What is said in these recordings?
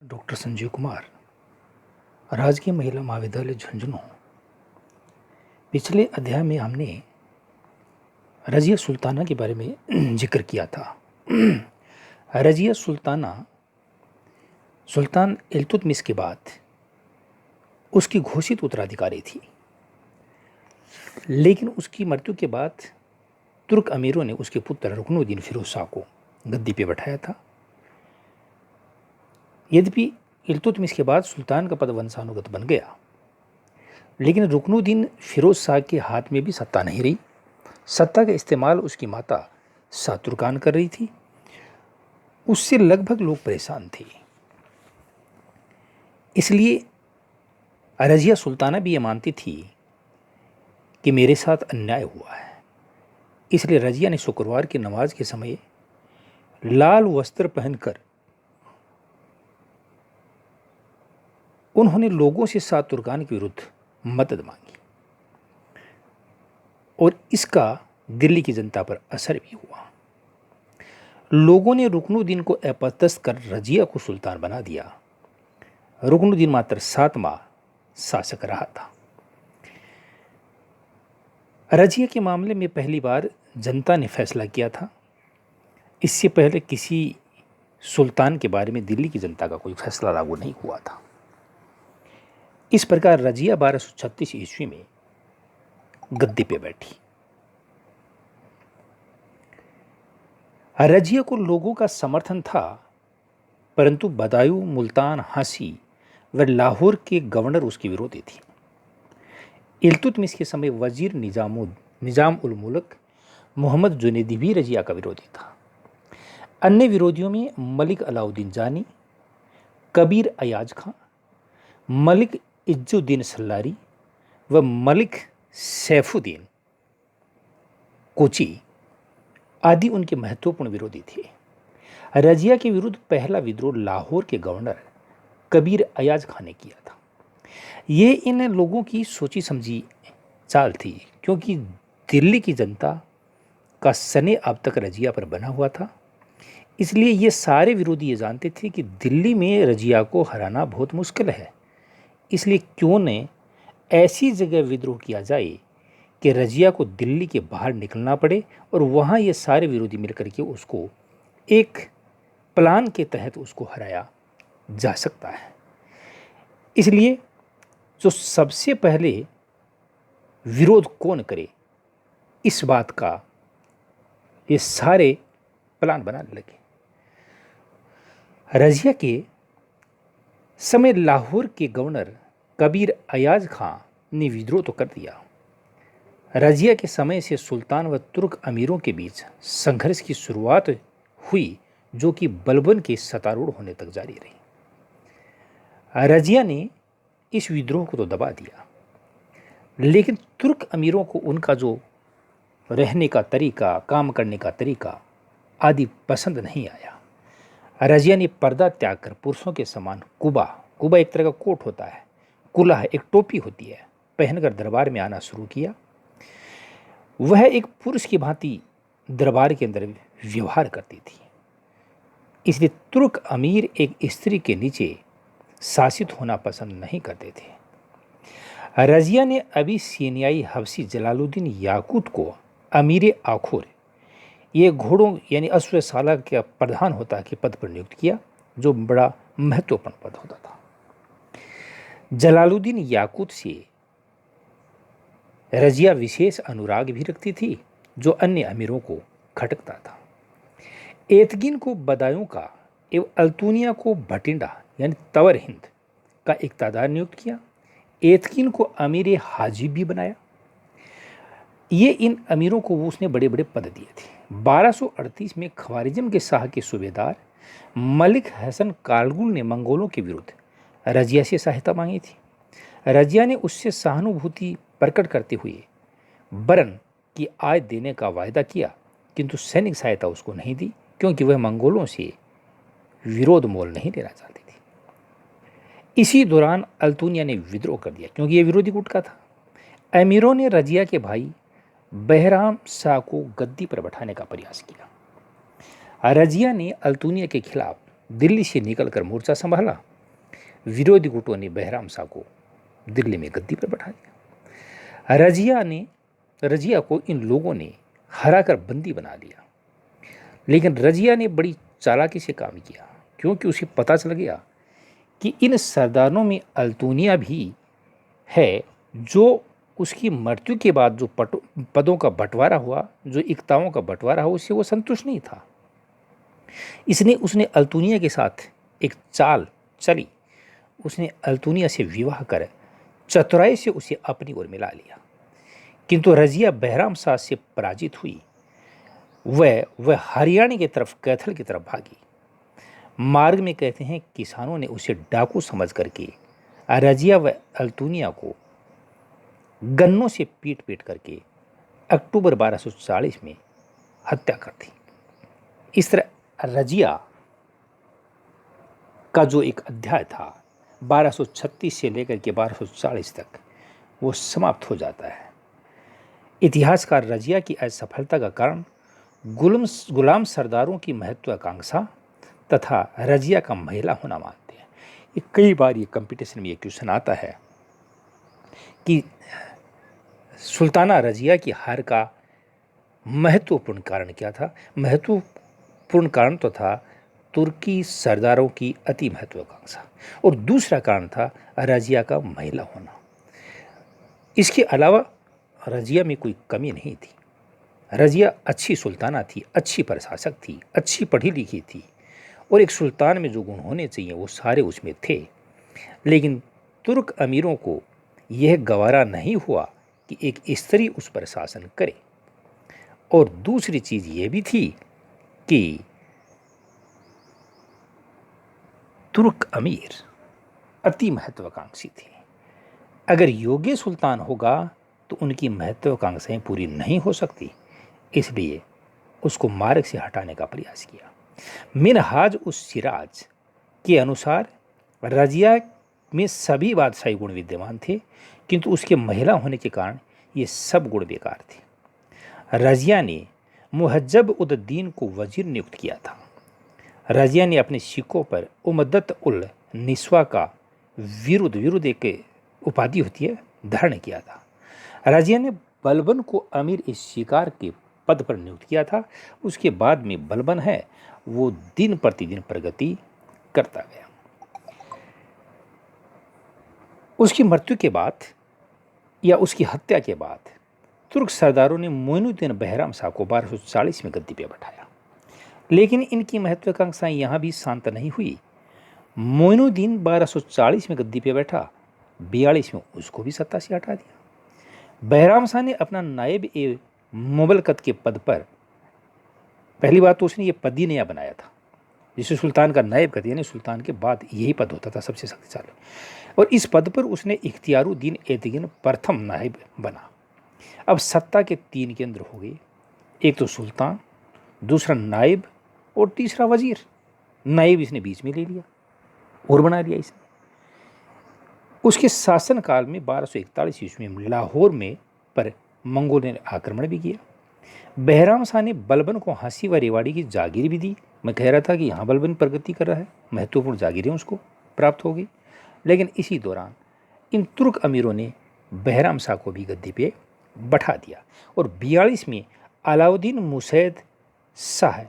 Doctor Sanjeev Kumar, राजकीय महिला महाविद्यालय झुंझुनू। पिछले अध्याय में हमने रज़िया सुल्ताना के बारे में जिक्र किया था। रज़िया सुल्ताना सुल्तान इल्तुतमिश के बाद उसकी घोषित उत्तराधिकारी थी, लेकिन उसकी मृत्यु के बाद तुर्क अमीरों ने उसके पुत्र रुकनुद्दीन फिरोज शाह को गद्दी पे बैठाया था। यद्यपि इल्तुतमिश के बाद सुल्तान का पद वंशानुगत बन गया, लेकिन रुकनुद्दीन फिरोज शाह के हाथ में भी सत्ता नहीं रही। सत्ता का इस्तेमाल उसकी माता शाह तुर्कान कर रही थी। उससे लगभग लोग परेशान थे। इसलिए रज़िया सुल्ताना भी ये मानती थी कि मेरे साथ अन्याय हुआ है। इसलिए रज़िया ने शुक्रवार की नमाज के समय लाल वस्त्र पहनकर उन्होंने लोगों से शाह तुर्कान के विरुद्ध मदद मांगी और इसका दिल्ली की जनता पर असर भी हुआ। लोगों ने रुकनुद्दीन को अपदस्थ कर रज़िया को सुल्तान बना दिया। रुकनुद्दीन मात्र 7 माह शासक रहा था। रज़िया के मामले में पहली बार जनता ने फैसला किया था। इससे पहले किसी सुल्तान के बारे में दिल्ली की जनता का कोई फैसला लागू नहीं हुआ था। इस प्रकार रज़िया 1236 ईस्वी में गद्दी पे बैठी। रज़िया को लोगों का समर्थन था, परंतु बदायूं, मुल्तान, हांसी व लाहौर के गवर्नर उसके विरोधी थे। इल्तुतमिश के समय वजीर निजाम उल मुल्क मोहम्मद जुनैदी भी रज़िया का विरोधी था। अन्य विरोधियों में मलिक अलाउद्दीन जानी, कबीर अयाज खां, मलिक इज्जुद्दीन सल्लारी व मलिक सैफुद्दीन कोची आदि उनके महत्वपूर्ण विरोधी थे। रज़िया के विरुद्ध पहला विद्रोह लाहौर के गवर्नर कबीर अयाज खां ने किया था। ये इन लोगों की सोची समझी चाल थी, क्योंकि दिल्ली की जनता का सने अब तक रज़िया पर बना हुआ था। इसलिए ये सारे विरोधी ये जानते थे कि दिल्ली में रज़िया को हराना बहुत मुश्किल है। इसलिए क्यों न ऐसी जगह विद्रोह किया जाए कि रज़िया को दिल्ली के बाहर निकलना पड़े और वहाँ ये सारे विरोधी मिलकर के उसको एक प्लान के तहत उसको हराया जा सकता है। इसलिए जो सबसे पहले विरोध कौन करे, इस बात का ये सारे प्लान बनाने लगे। रज़िया के समय लाहौर के गवर्नर कबीर अयाज खां ने विद्रोह तो कर दिया। रज़िया के समय से सुल्तान व तुर्क अमीरों के बीच संघर्ष की शुरुआत हुई, जो कि बलबन के सत्तारूढ़ होने तक जारी रही। रज़िया ने इस विद्रोह को तो दबा दिया, लेकिन तुर्क अमीरों को उनका जो रहने का तरीका, काम करने का तरीका आदि पसंद नहीं आया। रज़िया ने पर्दा त्याग कर पुरुषों के समान कुबा एक तरह का कोट होता है, कुलाह एक टोपी होती है, पहनकर दरबार में आना शुरू किया। वह एक पुरुष की भांति दरबार के अंदर व्यवहार करती थी। इसलिए तुर्क अमीर एक स्त्री के नीचे शासित होना पसंद नहीं करते थे। रज़िया ने अबिसिनियाई हबशी जलालुद्दीन याकूत को अमीर आखोर, ये घोड़ों यानी अश्वशाला का प्रधान होता के पद पर नियुक्त किया, जो बड़ा महत्वपूर्ण पद होता था। जलालुद्दीन याकूत से रज़िया विशेष अनुराग भी रखती थी, जो अन्य अमीरों को खटकता था। एतगिन को बदायूं का एवं अल्तुनिया को भटिंडा यानी तवर हिंद का इक़्तिदार नियुक्त किया। एतगिन को अमीर हाजिब भी बनाया। ये इन अमीरों को उसने बड़े बड़े पद दिए थे। 1238 में ख्वारिज़म के शाह के सूबेदार मलिक हसन कालगुल ने मंगोलों के विरुद्ध रज़िया से सहायता मांगी थी। रज़िया ने उससे सहानुभूति प्रकट करते हुए बरन की आय देने का वायदा किया, किंतु सैनिक सहायता उसको नहीं दी, क्योंकि वह मंगोलों से विरोध मोल नहीं लेना चाहती थी। इसी दौरान अल्तुनिया ने विद्रोह कर दिया, क्योंकि यह विरोधी गुट का था। अमीरों ने रज़िया के भाई बहराम शाह को गद्दी पर बैठाने का प्रयास किया। रज़िया ने अल्तुनिया के खिलाफ दिल्ली से निकलकर मोर्चा संभाला। विरोधी गुटों ने बहराम शाह को दिल्ली में गद्दी पर बैठा दिया। रजिया को इन लोगों ने हराकर बंदी बना लिया। लेकिन रजिया ने बड़ी चालाकी से काम किया, क्योंकि उसे पता चल गया कि इन सरदारों में अल्तूनिया भी है, जो उसकी मृत्यु के बाद जो पदों का बंटवारा हुआ, जो इक्ताओं का बंटवारा हुआ, उससे वो संतुष्ट नहीं था। उसने अल्तूनिया के साथ एक चाल चली। उसने अल्तूनिया से विवाह कर चतुराई से उसे अपनी ओर मिला लिया। किंतु रजिया बहराम शाह से पराजित हुई। वह हरियाणा की तरफ, कैथल की तरफ भागी। मार्ग में कहते हैं किसानों ने उसे डाकू समझ करके रजिया व अल्तूनिया को गन्नों से पीट पीट करके अक्टूबर 1240 में हत्या कर दी। इस तरह रजिया का जो एक अध्याय था 1236 से लेकर के 1240 तक, वो समाप्त हो जाता है। इतिहासकार रजिया की असफलता का कारण गुलाम सरदारों की महत्वाकांक्षा तथा रजिया का महिला होना मानते हैं। ये कई बार ये कंपटीशन में ये क्वेश्चन आता है कि सुल्ताना रजिया की हार का महत्वपूर्ण कारण क्या था। महत्वपूर्ण कारण तो था तुर्की सरदारों की अति महत्वाकांक्षा, और दूसरा कारण था रजिया का महिला होना। इसके अलावा रजिया में कोई कमी नहीं थी। रजिया अच्छी सुल्ताना थी, अच्छी प्रशासक थी, अच्छी पढ़ी लिखी थी, और एक सुल्तान में जो गुण होने चाहिए वो सारे उसमें थे। लेकिन तुर्क अमीरों को यह गवारा नहीं हुआ कि एक स्त्री उस पर शासन करे। और दूसरी चीज़ ये भी थी कि तुर्क अमीर अति महत्वाकांक्षी थे। अगर योग्य सुल्तान होगा तो उनकी महत्वाकांक्षाएं पूरी नहीं हो सकती, इसलिए उसको मार्ग से हटाने का प्रयास किया। मिनहाज उस सिराज के अनुसार रजिया में सभी बादशाही गुण विद्यमान थे, किंतु उसके महिला होने के कारण ये सब गुण बेकार थे। रजिया ने मुहज्जब उद दीन को वजीर नियुक्त किया था। रजिया ने अपने सिक्कों पर उमदत उल निस्वा का विरुद्ध एक उपाधि होती है, धारण किया था। रजिया ने बलबन को अमीर इस शिकार के पद पर नियुक्त किया था। उसके बाद में बलबन है वो दिन प्रतिदिन प्रगति करता गया। उसकी मृत्यु के बाद या उसकी हत्या के बाद तुर्क सरदारों ने मोइनुद्दीन बहराम शाह को 1240 में गद्दी पर बैठाया। लेकिन इनकी महत्वाकांक्षाएं यहाँ भी शांत नहीं हुई। मोइनुद्दीन 1240 में गद्दी पर बैठा, 42 में उसको भी सत्ता से हटा दिया। बहराम शाह ने अपना नायब ए मुमलकत के पद पर, पहली बात तो उसने ये पद ही नया बनाया था, जिसे सुल्तान का नायब कहते हैं, यानी सुल्तान के बाद यही पद होता था सबसे शक्तिशाली, और इस पद पर उसने इख्तियारुद्दीन एतगिन प्रथम नायब बना। अब सत्ता के 3 केंद्र हो गए, एक तो सुल्तान, दूसरा नायब और तीसरा वजीर। नायब इसने बीच में ले लिया और बना लिया इसने। उसके शासनकाल में 1241 ईस्वी में लाहौर में पर मंगोलों ने आक्रमण भी किया। बहराम शाह ने बलबन को हांसी व रेवाड़ी की जागीर भी दी। मैं कह रहा था कि यहाँ बलबन प्रगति कर रहा है, महत्वपूर्ण जागीरें उसको प्राप्त हो गई। लेकिन इसी दौरान इन तुर्क अमीरों ने बहराम शाह को भी गद्दी पे बैठा दिया, और 42 में अलाउद्दीन मुसैद शाह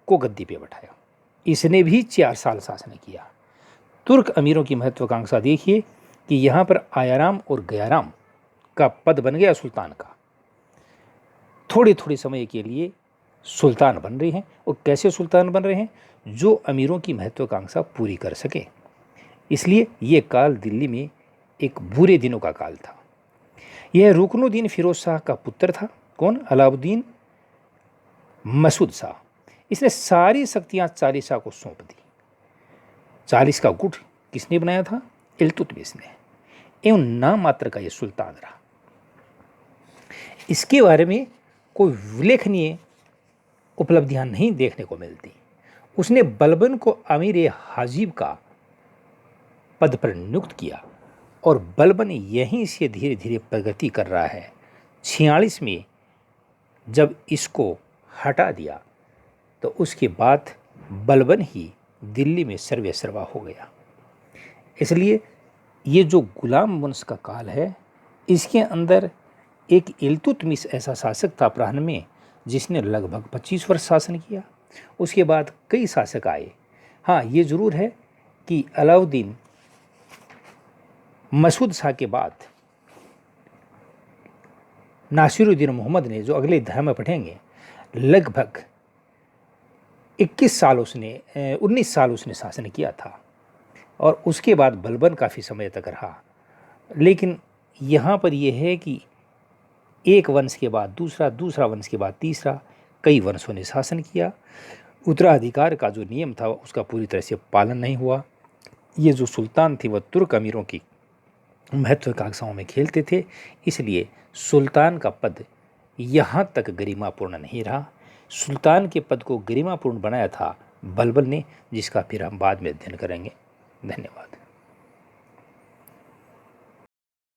को गद्दी पे बैठाया। इसने भी 4 साल शासन किया। तुर्क अमीरों की महत्वाकांक्षा देखिए कि यहाँ पर आयाराम और गयाराम का पद बन गया सुल्तान का। थोड़े थोड़े समय के लिए सुल्तान बन रहे हैं, और कैसे सुल्तान बन रहे हैं, जो अमीरों की महत्वाकांक्षा पूरी कर सके। इसलिए ये काल दिल्ली में एक बुरे दिनों का काल था। यह रुकनुद्दीन फिरोज शाह का पुत्र था। कौन? अलाउद्दीन मसूद शाह। इसने सारी शक्तियां 40 शाह को सौंप दी। 40 का गुट किसने बनाया था? इल्तुतमिश ने। एवं नाम मात्र का यह सुल्तान रहा। इसके बारे में कोई उल्लेखनीय उपलब्धियां नहीं देखने को मिलती। उसने बलबन को अमीर हाजिब का पद पर नियुक्त किया, और बलबन यहीं से धीरे धीरे प्रगति कर रहा है। 46 में जब इसको हटा दिया तो उसके बाद बलबन ही दिल्ली में सर्वे सर्वा हो गया। इसलिए ये जो गुलाम वंश का काल है, इसके अंदर एक इल्तुतमिश ऐसा शासक था अपराह्न में जिसने लगभग 25 वर्ष शासन किया। उसके बाद कई शासक आए। हाँ, ये ज़रूर है कि अलाउद्दीन मसूद शाह के बाद नासिरुद्दीन मोहम्मद ने, जो अगले अध्याय में पढ़ेंगे, लगभग 19 साल उसने शासन किया था। और उसके बाद बलबन काफ़ी समय तक रहा। लेकिन यहाँ पर यह है कि एक वंश के बाद दूसरा, दूसरा वंश के बाद तीसरा, कई वंशों ने शासन किया। उत्तराधिकार का जो नियम था उसका पूरी तरह से पालन नहीं हुआ। ये जो सुल्तान थे वह तुर्क अमीरों की महत्वाकांक्षाओं में खेलते थे, इसलिए सुल्तान का पद यहाँ तक गरिमापूर्ण नहीं रहा। सुल्तान के पद को गरिमापूर्ण बनाया था बलबन ने, जिसका फिर हम बाद में अध्ययन करेंगे। धन्यवाद।